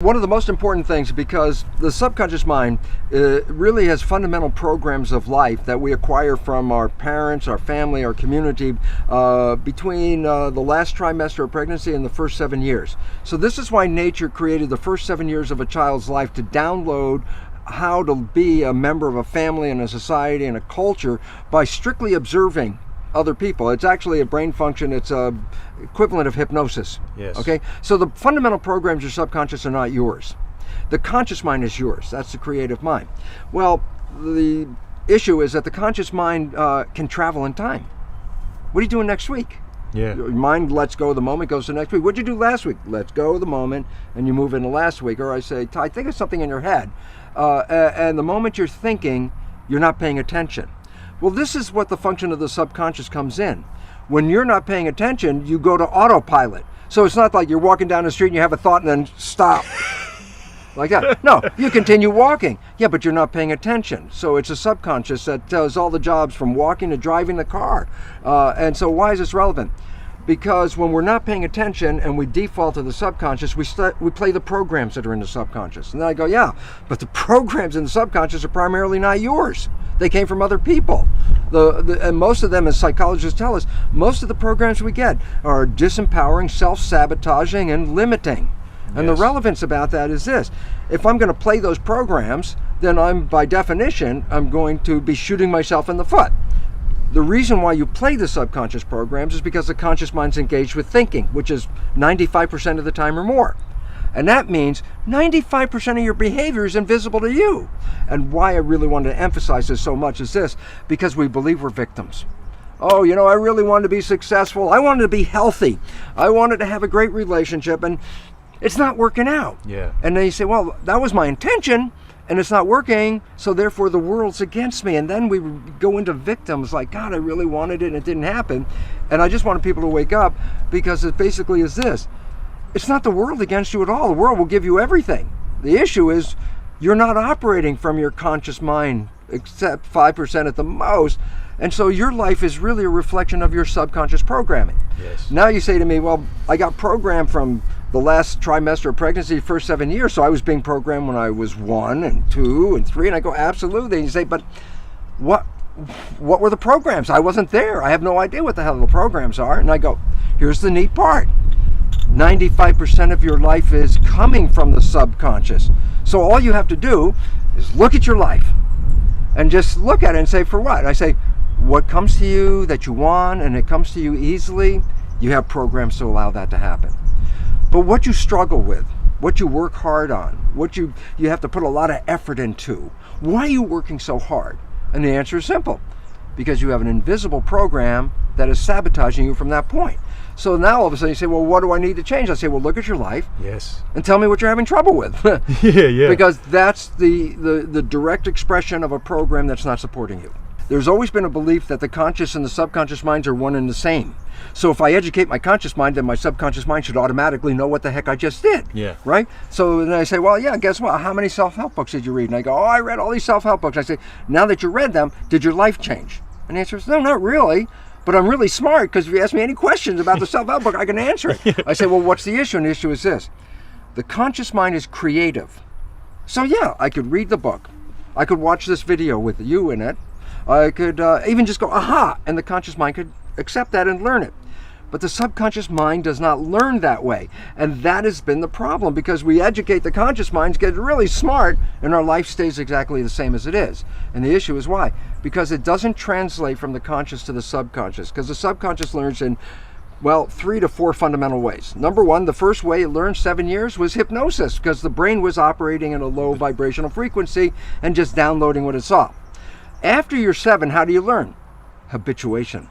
One of the most important things, because the subconscious mind really has fundamental programs of life that we acquire from our parents, our family, our community between the last trimester of pregnancy and the first 7 years. So this is why nature created the first 7 years of a child's life to download how to be a member of a family and a society and a culture by strictly observing other people. It's actually a brain function. It's a equivalent of hypnosis. Yes. Okay. So the fundamental programs of your subconscious are not yours. The conscious mind is yours. That's the creative mind. Well, the issue is that the conscious mind can travel in time. What are you doing next week? Yeah. Your mind lets go of the moment, goes to next week. What'd you do last week? Lets go of the moment, and you move into last week. Or I say, Ty, think of something in your head, and the moment you're thinking, you're not paying attention. Well, this is what the function of the subconscious comes in. When you're not paying attention, you go to autopilot. So it's not like you're walking down the street and you have a thought and then stop. Like that. No, you continue walking. Yeah, but you're not paying attention. So it's a subconscious that does all the jobs from walking to driving the car. And so why is this relevant? Because when we're not paying attention and we default to the subconscious, we play the programs that are in the subconscious. And then I go, yeah, but the programs in the subconscious are primarily not yours. They came from other people. And most of them, as psychologists tell us, most of the programs we get are disempowering, self-sabotaging, and limiting. And Yes. the relevance about that is this. If I'm going to play those programs, then by definition, I'm going to be shooting myself in the foot. The reason why you play the subconscious programs is because the conscious mind's engaged with thinking, which is 95% of the time or more. And that means 95% of your behavior is invisible to you. And why I really wanted to emphasize this so much is this, because we believe we're victims. Oh, I really wanted to be successful. I wanted to be healthy. I wanted to have a great relationship, and it's not working out. Yeah. And then you say, well, that was my intention, and it's not working, so therefore the world's against me. And then we go into victims like, God, I really wanted it and it didn't happen. And I just wanted people to wake up, because it basically is this. It's not the world against you at all. The world will give you everything. The issue is you're not operating from your conscious mind, except 5% at the most. And so your life is really a reflection of your subconscious programming. Yes. Now you say to me, well, I got programmed from the last trimester of pregnancy, first 7 years, so I was being programmed when I was 1 and 2 and 3, and I go, absolutely. And you say, but what were the programs? I wasn't there. I have no idea what the hell the programs are. And I go, here's the neat part. 95% of your life is coming from the subconscious. So all you have to do is look at your life and just look at it and say, for what? I say, what comes to you that you want and it comes to you easily, you have programs to allow that to happen. But what you struggle with, what you work hard on, what you have to put a lot of effort into, why are you working so hard? And the answer is simple. Because you have an invisible program that is sabotaging you from that point. So now all of a sudden you say, well, what do I need to change? I say, well, look at your life. Yes. And tell me what you're having trouble with. Yeah. Because that's the direct expression of a program that's not supporting you. There's always been a belief that the conscious and the subconscious minds are one and the same. So if I educate my conscious mind, then my subconscious mind should automatically know what the heck I just did. Yeah. Right? So then I say, well, yeah, guess what? How many self-help books did you read? And I go, oh, I read all these self-help books. I say, now that you read them, did your life change? And the answer is, no, not really. But I'm really smart, because if you ask me any questions about the self-help book, I can answer it. I say, well, what's the issue? And the issue is this. The conscious mind is creative. So yeah, I could read the book. I could watch this video with you in it. I could even just go, aha, and the conscious mind could accept that and learn it. But the subconscious mind does not learn that way. And that has been the problem, because we educate the conscious minds, get really smart, and our life stays exactly the same as it is. And the issue is why? Because it doesn't translate from the conscious to the subconscious. Because the subconscious learns in, 3 to 4 fundamental ways. Number one, the first way it learned 7 years was hypnosis, because the brain was operating in a low vibrational frequency and just downloading what it saw. After you're 7, how do you learn? Habituation.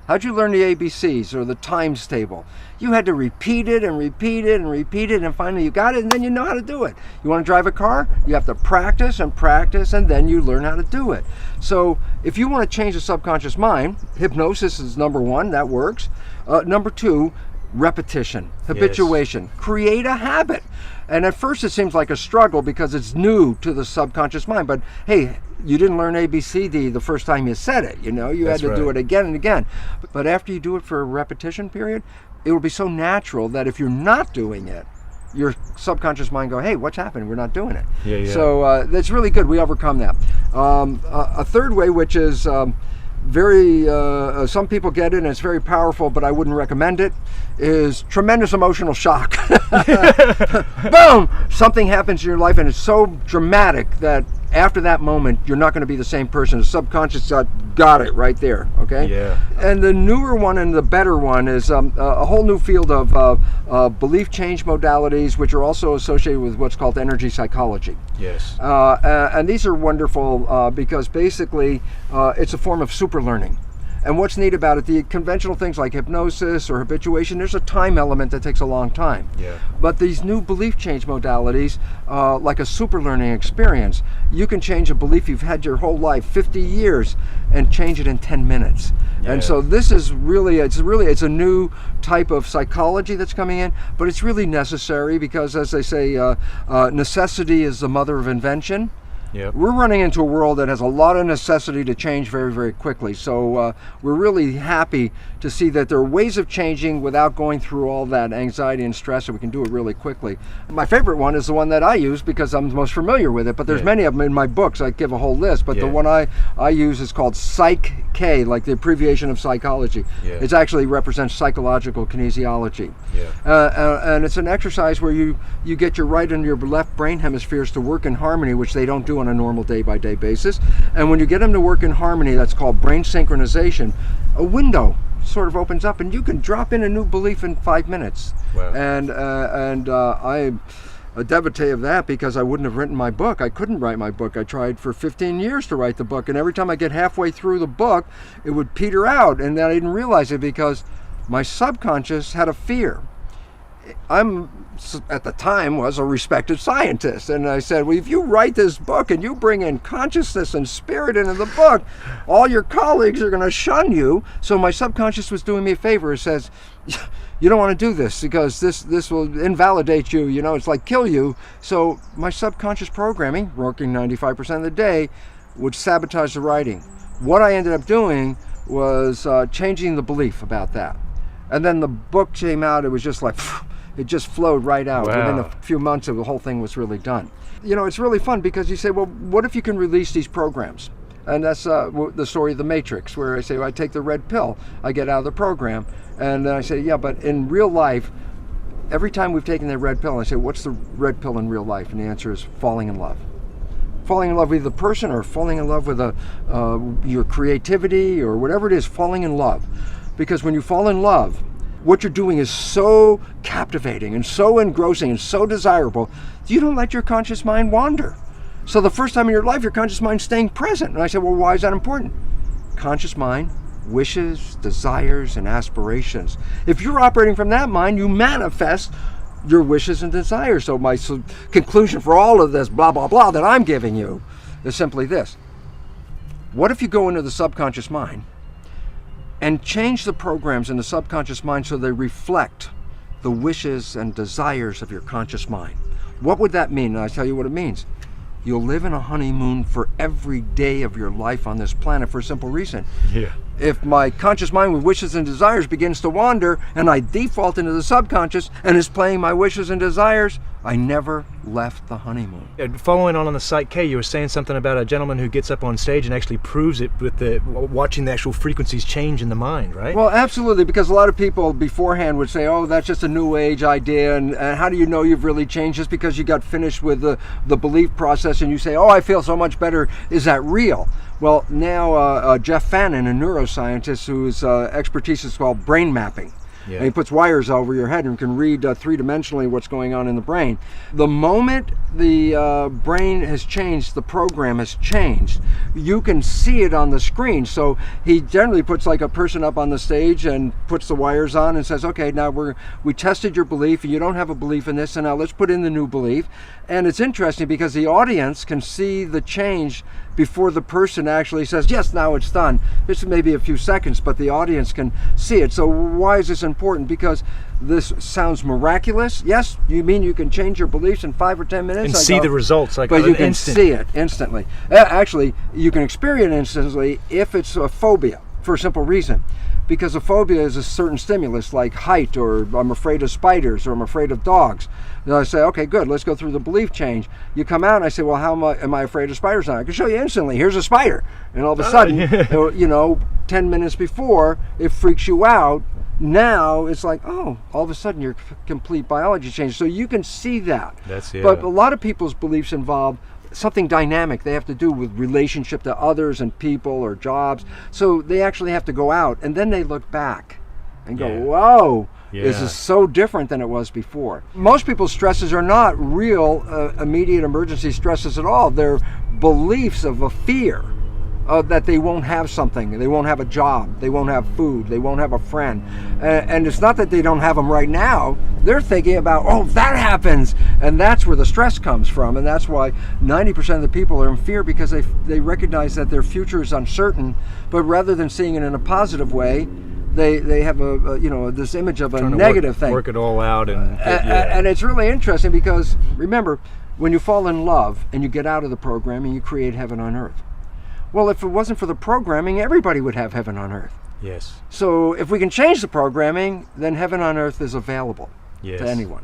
How'd you learn the ABCs or the times table? You had to repeat it and repeat it and repeat it, and finally you got it, and then you know how to do it. You want to drive a car? You have to practice and practice, and then you learn how to do it. So if you want to change the subconscious mind, hypnosis is number 1, that works. Number 2, repetition, habituation. Yes. Create a habit. And at first it seems like a struggle because it's new to the subconscious mind. But hey, you didn't learn ABCD the first time you said it. You had to do it again and again. But after you do it for a repetition period, it will be so natural that if you're not doing it, your subconscious mind go, hey, what's happened? We're not doing it. Yeah. So that's really good. We overcome that. A third way, which is some people get it and it's very powerful, but I wouldn't recommend it, is tremendous emotional shock. Boom! Something happens in your life and it's so dramatic that after that moment, you're not going to be the same person. The subconscious got it right there, okay? Yeah. And the newer one and the better one is a whole new field of belief change modalities, which are also associated with what's called energy psychology. Yes. And these are wonderful because basically it's a form of super learning. And what's neat about it, the conventional things like hypnosis or habituation, there's a time element that takes a long time. Yeah. But these new belief change modalities, like a super learning experience, you can change a belief you've had your whole life, 50 years, and change it in 10 minutes. Yeah. And so this is really, it's a new type of psychology that's coming in, but it's really necessary because, as they say, necessity is the mother of invention. Yep. We're running into a world that has a lot of necessity to change very, very quickly. So we're really happy to see that there are ways of changing without going through all that anxiety and stress, and we can do it really quickly. My favorite one is the one that I use because I'm most familiar with it, but there's many of them in my books. I give a whole list, but the one I use is called Psych-K, like the abbreviation of psychology. Yeah. It actually represents psychological kinesiology. Yeah. And it's an exercise where you get your right and your left brain hemispheres to work in harmony, which they don't do on a normal day-by-day basis. And when you get them to work in harmony, that's called brain synchronization, a window sort of opens up and you can drop in a new belief in 5 minutes. Wow. And I'm a devotee of that because I wouldn't have written my book. I couldn't write my book. I tried for 15 years to write the book, and every time I get halfway through the book, it would peter out, and then I didn't realize it because my subconscious had a fear. At the time, was a respected scientist, and I said, well, if you write this book and you bring in consciousness and spirit into the book, all your colleagues are going to shun you. So my subconscious was doing me a favor. It says, you don't want to do this because this will invalidate you, it's like kill you. So my subconscious programming, working 95% of the day, would sabotage the writing. What I ended up doing was changing the belief about that. And then the book came out, it was just like, it just flowed right out. Wow. Within a few months, the whole thing was really done. It's really fun because you say, well, what if you can release these programs? And that's the story of the Matrix, where I say, well, I take the red pill, I get out of the program. And then I say, yeah, but in real life, every time we've taken that red pill, I say, what's the red pill in real life? And the answer is falling in love. Falling in love with the person, or falling in love with your creativity, or whatever it is, falling in love. Because when you fall in love, what you're doing is so captivating and so engrossing and so desirable, you don't let your conscious mind wander. So the first time in your life, your conscious mind's staying present. And I said, well, why is that important? Conscious mind, wishes, desires, and aspirations. If you're operating from that mind, you manifest your wishes and desires. So my conclusion for all of this blah, blah, blah that I'm giving you is simply this. What if you go into the subconscious mind and change the programs in the subconscious mind so they reflect the wishes and desires of your conscious mind? What would that mean? And I tell you what it means. You'll live in a honeymoon for every day of your life on this planet for a simple reason. Yeah. If my conscious mind with wishes and desires begins to wander and I default into the subconscious and is playing my wishes and desires, I never left the honeymoon. Following on the Psych-K, you were saying something about a gentleman who gets up on stage and actually proves it with watching the actual frequencies change in the mind, right? Well, absolutely, because a lot of people beforehand would say, oh, that's just a new age idea, and how do you know you've really changed? Just because you got finished with the belief process and you say, oh, I feel so much better, is that real? Well, now Jeff Fannin, a neuroscientist whose expertise is called brain mapping. Yeah. And he puts wires over your head and can read three-dimensionally what's going on in the brain. The moment the brain has changed, the program has changed, you can see it on the screen. So he generally puts like a person up on the stage and puts the wires on and says, okay, now we tested your belief and you don't have a belief in this, and now let's put in the new belief. And it's interesting because the audience can see the change before the person actually says, yes, now it's done. It's maybe a few seconds, but the audience can see it. So why is this important? Because this sounds miraculous. Yes, you mean you can change your beliefs in 5 or 10 minutes? And see the results, like but you can instant. See it instantly. Actually, you can experience it instantly if it's a phobia, for a simple reason. because a phobia is a certain stimulus, like height, or I'm afraid of spiders, or I'm afraid of dogs. Then I say, okay, good, let's go through the belief change. You come out and I say, well, how am I afraid of spiders now? I can show you instantly. Here's a spider. And all of a sudden, 10 minutes before, it freaks you out. Now it's like, oh, all of a sudden your complete biology changed. So you can see that. But a lot of people's beliefs involve something dynamic they have to do with relationship to others and people or jobs. So they actually have to go out and then they look back and go, whoa, this is so different than it was before. Most people's stresses are not real immediate emergency stresses at all. They're beliefs of a fear. That they won't have something, they won't have a job, they won't have food, they won't have a friend. And it's not that they don't have them right now. They're thinking about, oh, if that happens. And that's where the stress comes from. And that's why 90% of the people are in fear, because they recognize that their future is uncertain. But rather than seeing it in a positive way, they have this image of a negative thing. Work it all out. And it's really interesting because, remember, when you fall in love and you get out of the programming, you create heaven on earth. Well, if it wasn't for the programming, everybody would have heaven on earth. Yes. So if we can change the programming, then heaven on earth is available to anyone.